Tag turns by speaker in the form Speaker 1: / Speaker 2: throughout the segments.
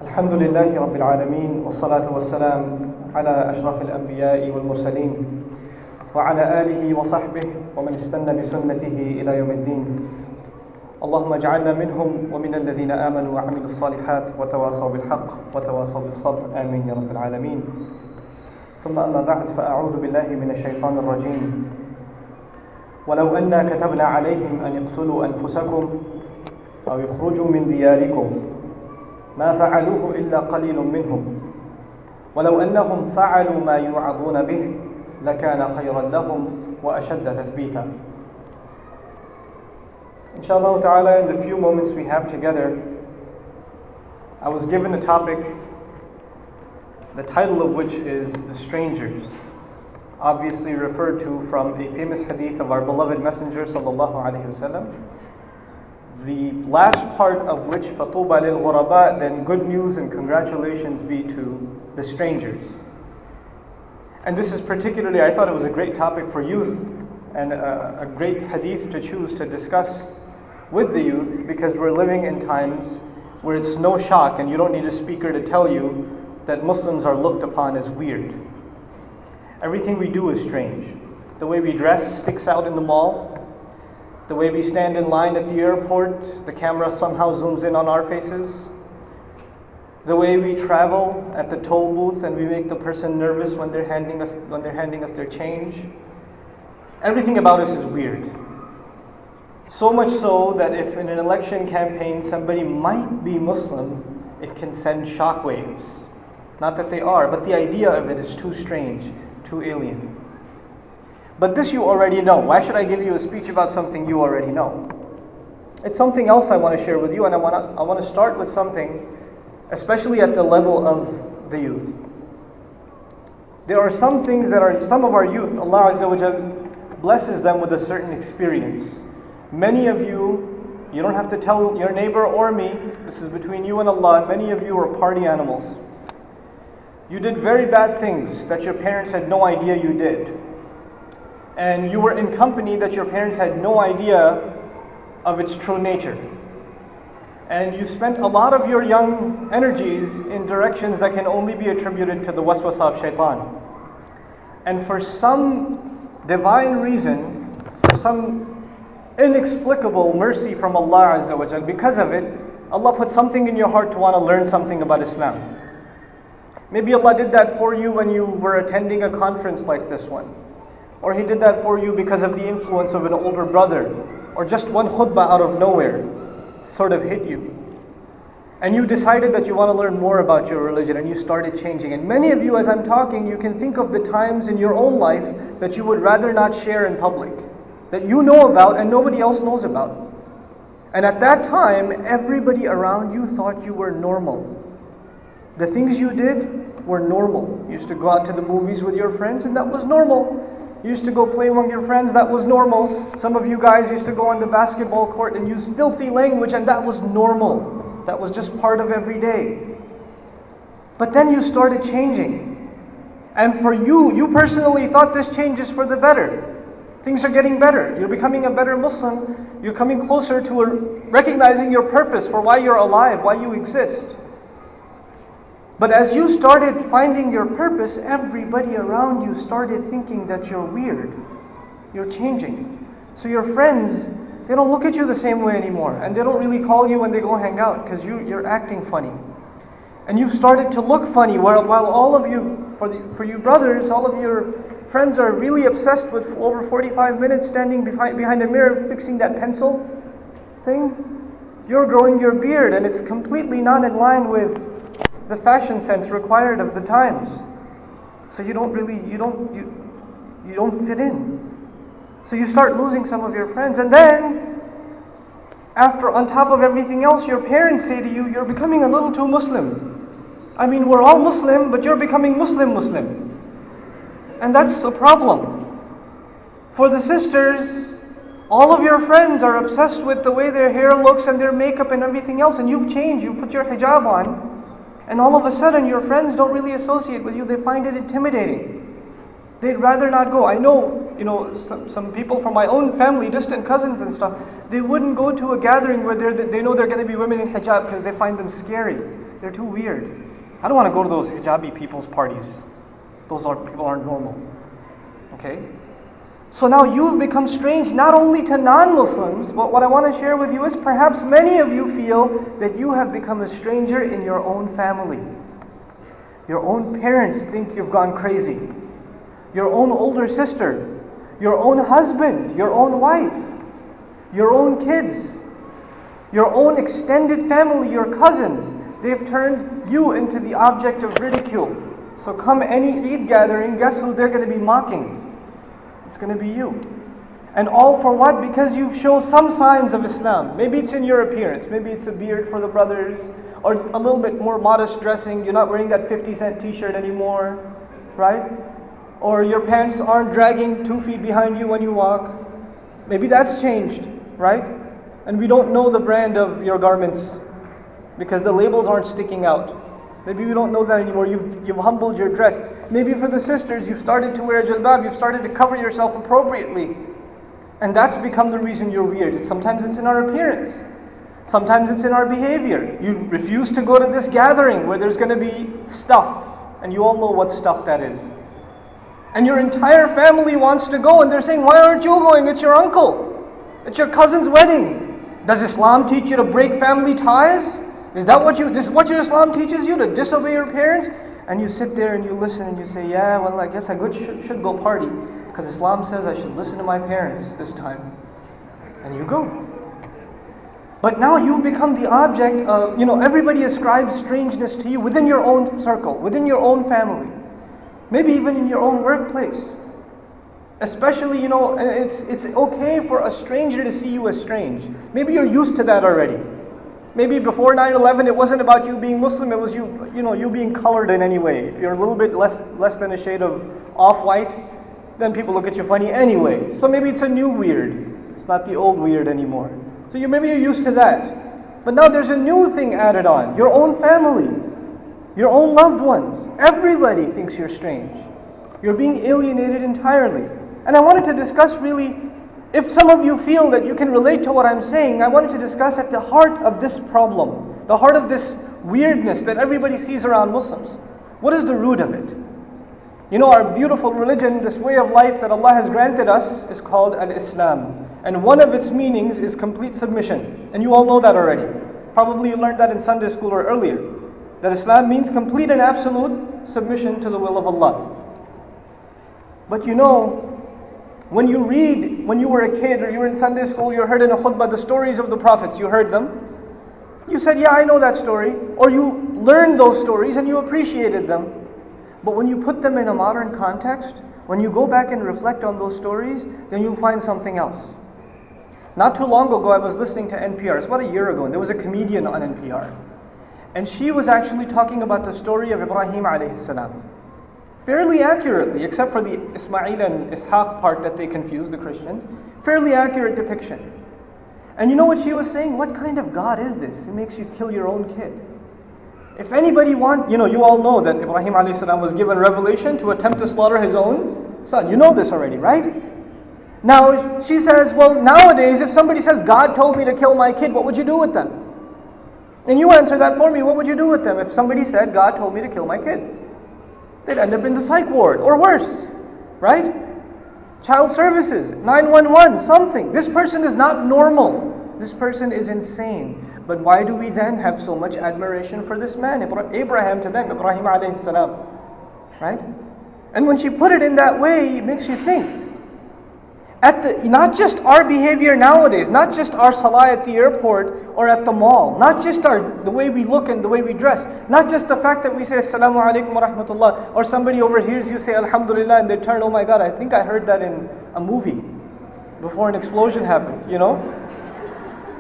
Speaker 1: الحمد لله رب العالمين والصلاة والسلام على أشرف الأنبياء والمرسلين وعلى آله وصحبه ومن استنى بسنته إلى يوم الدين. اللهم اجعلنا منهم ومن الذين آمنوا وعملوا الصالحات وتواصوا بالحق وتواصوا بالصبر آمين يا رب العالمين. ثم أما بعد فأعوذ بالله من الشيطان الرجيم. ولو أنا كتبنا عليهم أن يقتلوا أنفسكم أو يخرجوا من دياركم ما فعلوه إلا قليل منهم ولو أنهم فعلوا ما يوعظون به لكان خيرا لهم وأشد تثبيتا. Inshallah ta'ala, in the few moments we have together, I was given a topic, the title of which is The Strangers, obviously referred to from a famous hadith of our beloved Messenger sallallahu alaihi wasallam, the last part of which فَطُوبَى لِلْغُرَبَاء, then good news and congratulations be to the strangers. And this is particularly, I thought it was a great topic for youth and a great hadith to choose to discuss with the youth, because we're living in times where it's no shock and you don't need a speaker to tell you that Muslims are looked upon as weird. Everything we do is strange. The way we dress sticks out in the mall. The way we stand in line at the airport, the camera somehow zooms in on our faces. The way we travel at the toll booth and we make the person nervous when they're handing us their change. Everything about us is weird. So much so that if in an election campaign somebody might be Muslim, it can send shockwaves. Not that they are, but the idea of it is too strange, too alien. But this you already know. Why should I give you a speech about something you already know? It's something else I want to share with you, and I want to start with something, especially at the level of the youth. There are some things that are, some of our youth, Allah Azza wa Jal blesses them with a certain experience. Many of you, you don't have to tell your neighbor or me, this is between you and Allah, many of you are party animals. You did very bad things that your parents had no idea you did. And you were in company that your parents had no idea of its true nature. And you spent a lot of your young energies in directions that can only be attributed to the waswasa of shaitan. And for some divine reason, for some inexplicable mercy from Allah Azza wa Jal, because of it, Allah put something in your heart to want to learn something about Islam. Maybe Allah did that for you when you were attending a conference like this one. Or He did that for you because of the influence of an older brother, or just one khutbah out of nowhere sort of hit you. And you decided that you want to learn more about your religion, and you started changing. And many of you, as I'm talking, you can think of the times in your own life that you would rather not share in public, that you know about and nobody else knows about. And at that time, everybody around you thought you were normal. The things you did were normal. You used to go out to the movies with your friends, and that was normal. You used to go play among your friends, that was normal. Some of you guys used to go on the basketball court and use filthy language, and that was normal. That was just part of every day. But then you started changing. And for you, you personally thought this change is for the better. Things are getting better. You're becoming a better Muslim. You're coming closer to recognizing your purpose for why you're alive, why you exist. But as you started finding your purpose, everybody around you started thinking that you're weird. You're changing. So your friends, they don't look at you the same way anymore. And they don't really call you when they go hang out because you're acting funny. And you've started to look funny while all of you, for you brothers, all of your friends are really obsessed with over 45 minutes standing behind a mirror fixing that pencil thing. You're growing your beard, and it's completely not in line with the fashion sense required of the times. So you don't fit in. So you start losing some of your friends. And then, on top of everything else, your parents say to you, you're becoming a little too Muslim. I mean, we're all Muslim, but you're becoming Muslim. And that's a problem. For the sisters, all of your friends are obsessed with the way their hair looks and their makeup and everything else, and you've changed, you put your hijab on, and all of a sudden your friends don't really associate with you, they find it intimidating. They'd rather not go. I know, some people from my own family, distant cousins and stuff, they wouldn't go to a gathering where they know there are going to be women in hijab because they find them scary. They're too weird. I don't want to go to those hijabi people's parties. People aren't normal. Okay? So now you've become strange not only to non-Muslims, but what I want to share with you is perhaps many of you feel that you have become a stranger in your own family. Your own parents think you've gone crazy. Your own older sister, your own husband, your own wife, your own kids, your own extended family, your cousins, they've turned you into the object of ridicule. So come any Eid gathering, guess who they're going to be mocking? It's going to be you. And all for what? Because you show some signs of Islam. Maybe it's in your appearance. Maybe it's a beard for the brothers, or a little bit more modest dressing. You're not wearing that 50-cent t-shirt anymore, right? Or your pants aren't dragging 2 feet behind you when you walk. Maybe that's changed, right? And we don't know the brand of your garments because the labels aren't sticking out. Maybe we don't know that anymore. You've humbled your dress. Maybe for the sisters, you've started to wear a jilbab. You've started to cover yourself appropriately. And that's become the reason you're weird. Sometimes it's in our appearance. Sometimes it's in our behavior. You refuse to go to this gathering where there's going to be stuff. And you all know what stuff that is. And your entire family wants to go. And they're saying, why aren't you going? It's your uncle. It's your cousin's wedding. Does Islam teach you to break family ties? Is what your Islam teaches you, to disobey your parents? And you sit there and you listen and you say, yeah, well, I guess I should go party because Islam says I should listen to my parents this time. And you go. But now you become the object of, everybody ascribes strangeness to you within your own circle, within your own family. Maybe even in your own workplace. Especially, it's okay for a stranger to see you as strange. Maybe you're used to that already. Maybe before 9/11 it wasn't about you being Muslim, it was you being colored in any way. If you're a little bit less than a shade of off-white, then people look at you funny anyway. So maybe it's a new weird. It's not the old weird anymore. So maybe you're used to that. But now there's a new thing added on. Your own family. Your own loved ones. Everybody thinks you're strange. You're being alienated entirely. And I wanted to discuss really, if some of you feel that you can relate to what I'm saying, I wanted to discuss at the heart of this problem, the heart of this weirdness that everybody sees around Muslims. What is the root of it? Our beautiful religion, this way of life that Allah has granted us, is called Al-Islam. And one of its meanings is complete submission. And you all know that already. Probably you learned that in Sunday school or earlier. That Islam means complete and absolute submission to the will of Allah. But when you were a kid or you were in Sunday school, you heard in a khutbah the stories of the prophets, you heard them. You said, yeah, I know that story. Or you learned those stories and you appreciated them. But when you put them in a modern context, when you go back and reflect on those stories, then you'll find something else. Not too long ago, I was listening to NPR. It's about a year ago, and there was a comedian on NPR. And she was actually talking about the story of Ibrahim alayhi salam. Fairly accurately, except for the Ismail and Ishaq part that they confused, the Christians. Fairly accurate depiction. And you know what she was saying? What kind of God is this? It makes you kill your own kid. If anybody you all know that Ibrahim alayhi salam was given revelation to attempt to slaughter his own son. You know this already, right? Now, she says, well, nowadays, if somebody says, God told me to kill my kid, what would you do with them? And you answer that for me. What would you do with them if somebody said, God told me to kill my kid? They'd end up in the psych ward, or worse, right? Child services, 911, something. This person is not normal. This person is insane. But why do we then have so much admiration for this man? Abraham to them, Ibrahim alayhi salam. Right? And when she put it in that way, it makes you think. Not just our behavior nowadays, not just our salah at the airport or at the mall, not just the way we look and the way we dress, not just the fact that we say Assalamu alaikum wa rahmatullah, or somebody overhears you say Alhamdulillah and they turn, oh my God, I think I heard that in a movie before an explosion happened,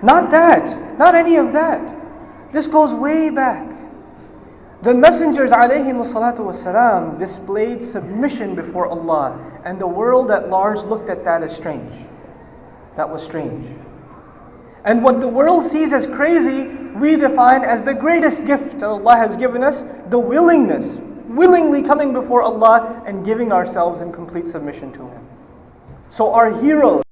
Speaker 1: Not that, not any of that. This goes way back. The messengers alayhimu salatu wassalam displayed submission before Allah, and the world at large looked at that as strange. That was strange. And what the world sees as crazy, we define as the greatest gift that Allah has given us, the willingness, willingly coming before Allah and giving ourselves in complete submission to Him. So our heroes